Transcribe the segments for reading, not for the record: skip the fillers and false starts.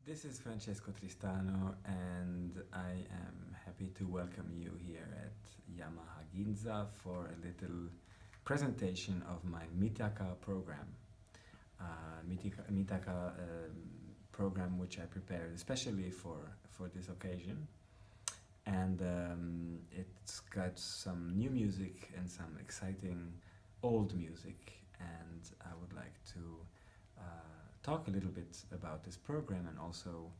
This is Francesco Tristano, and I am happy to welcome you here at Yamaha Ginza for a little presentation of my Mitaka program. Mitaka program which I prepared especially for this occasion. And it's got some new music and some exciting old music, and I would like to talk a little bit about this program and also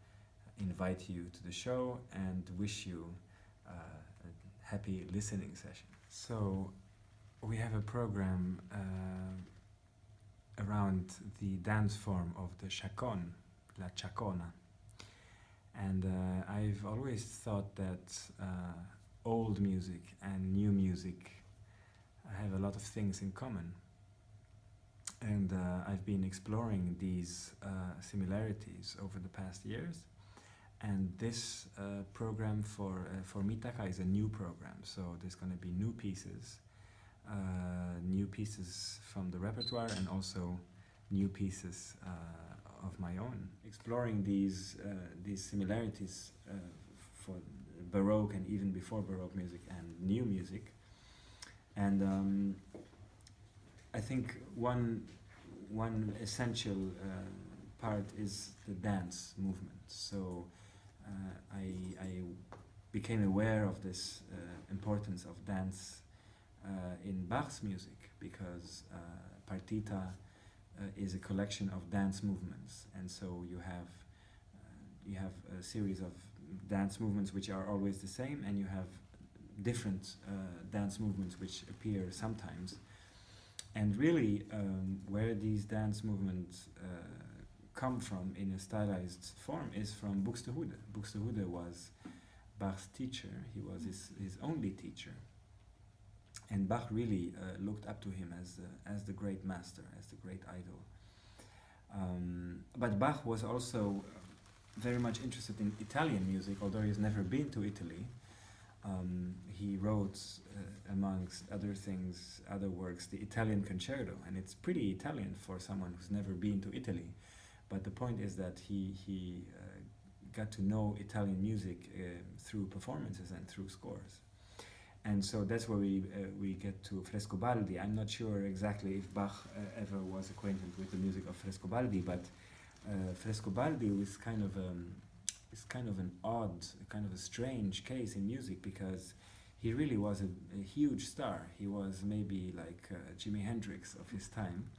invite you to the show and wish you a happy listening session. So we have a program around the dance form of the la Ciacona. And I've always thought that old music and new music have a lot of things in common. And I've been exploring these similarities over the past years. And this program for Mitaka is a new program. So there's going to be new pieces from the repertoire, and also new pieces of my own, exploring these similarities for Baroque and even before Baroque music and new music. And I think one essential part is the dance movement. So I became aware of this importance of dance in Bach's music, because partita is a collection of dance movements, and so you have a series of dance movements which are always the same, and you have different dance movements which appear sometimes. And really, where these dance movements come from in a stylized form is from Buxtehude. Buxtehude was Bach's teacher. He was his only teacher. And Bach really looked up to him as the great master, as the great idol. But Bach was also very much interested in Italian music, although he's never been to Italy. He wrote, amongst other things, other works, the Italian Concerto, and it's pretty Italian for someone who's never been to Italy. But the point is that he got to know Italian music through performances and through scores. And so that's where we get to Frescobaldi. I'm not sure exactly if Bach ever was acquainted with the music of Frescobaldi, but Frescobaldi was kind of an odd, kind of a strange case in music, because he really was a huge star. He was maybe like Jimi Hendrix of his time.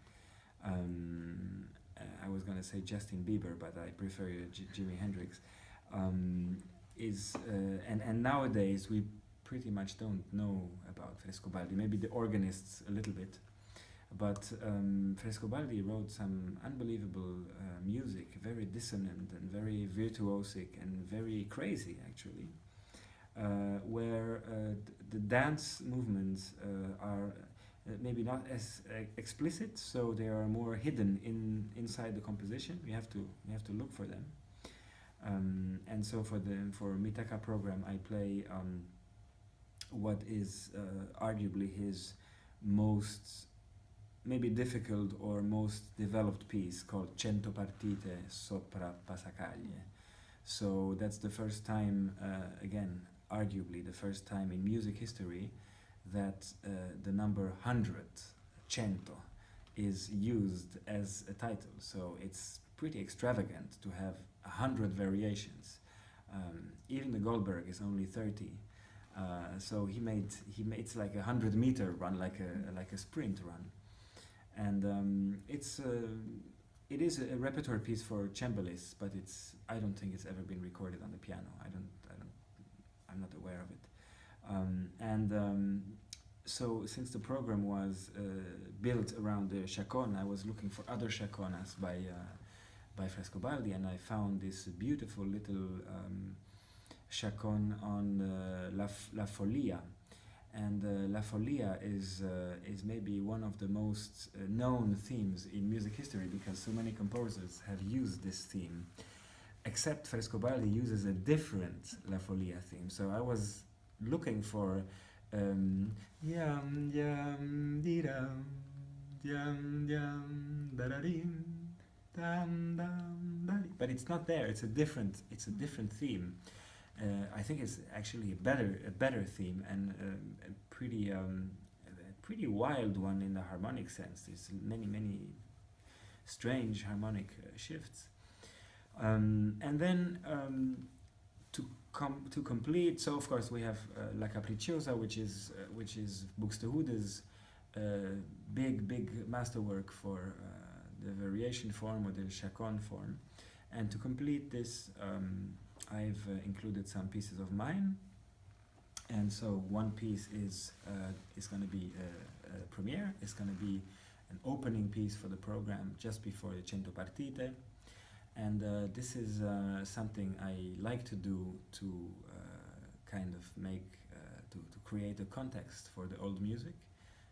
I was going to say Justin Bieber, but I prefer Jimi Hendrix. And nowadays we pretty much don't know about Frescobaldi. Maybe the organists a little bit. But Frescobaldi wrote some unbelievable music, very dissonant and very virtuosic and very crazy, actually, where the dance movements are maybe not as explicit, so they are more hidden inside the composition. We have to look for them. And so for Mitaka program, I play what is arguably his most maybe difficult or most developed piece, called Cento Partite Sopra Passacaglie. So that's the first time, again, arguably the first time in music history that the number 100, cento, is used as a title. So it's pretty extravagant to have 100 variations. Even the Goldberg is only 30. So he made it's like a 100-meter run, like a sprint run. And it is a repertoire piece for cembalists, but I don't think it's ever been recorded on the piano. I'm not aware of it. So since the program was built around the Ciacona, I was looking for other Ciaconas by Frescobaldi, and I found this beautiful little Ciacon on La Follia. And La Follia is maybe one of the most known themes in music history, because so many composers have used this theme, except Frescobaldi uses a different La Follia theme. So I was looking for yam yam dee dum yam yam da da dim dum, dum, da, but it's not there. It's a different theme. I think it's actually a better theme, and a pretty wild one in the harmonic sense. There's many strange harmonic shifts, and then to complete. So of course we have La Capricciosa, which is Buxtehude's big masterwork for the variation form or the Ciacona form, and to complete this, I've included some pieces of mine. And so one piece is going to be a premiere. It's going to be an opening piece for the program just before the Cento Partite. And this is something I like to do to kind of make, to create a context for the old music,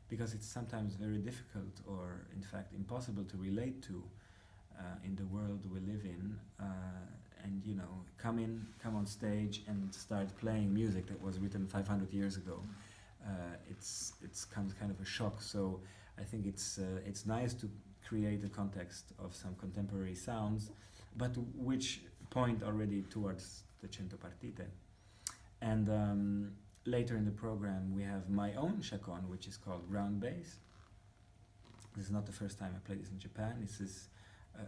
because it's sometimes very difficult, or in fact impossible, to relate to in the world we live in. And you know, come on stage and start playing music that was written 500 years ago. It's kind of a shock. So I think it's nice to create a context of some contemporary sounds, but which point already towards the Cento Partite. And later in the program we have my own Ciacona, which is called Ground Bass. This is not the first time I played this in Japan. This is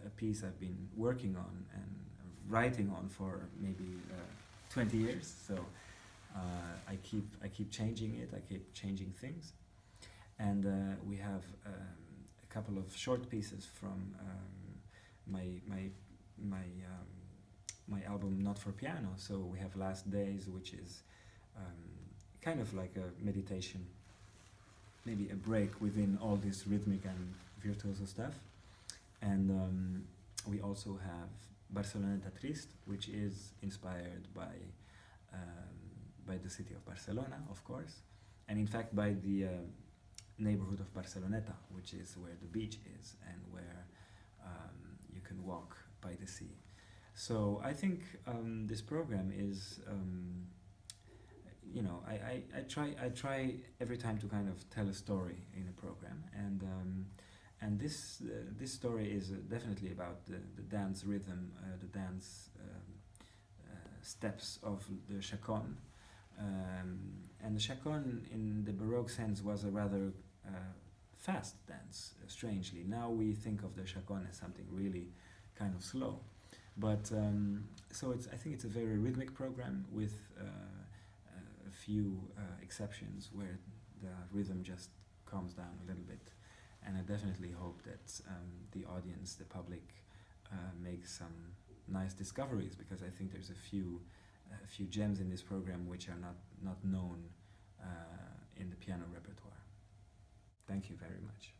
a piece I've been working on and writing on for maybe 20 years. So I keep changing it. I keep changing things. And we have a couple of short pieces from my album Not for Piano. So we have Last Days, which is kind of like a meditation, maybe a break within all this rhythmic and virtuoso stuff. And we also have Barceloneta Trist, which is inspired by the city of Barcelona, of course, and in fact by the neighborhood of Barceloneta, which is where the beach is and where you can walk by the sea. So I think this program is, you know, I try every time to kind of tell a story in a program, and this story is definitely about the dance rhythm, the dance steps of the Ciacona. And the Ciacona in the Baroque sense was a rather fast dance, strangely. Now we think of the Ciacona as something really kind of slow. But so I think it's a very rhythmic program with a few exceptions where the rhythm just calms down a little bit. And I definitely hope that the audience, the public, makes some nice discoveries, because I think there's a few gems in this program which are not known in the piano repertoire. Thank you very much.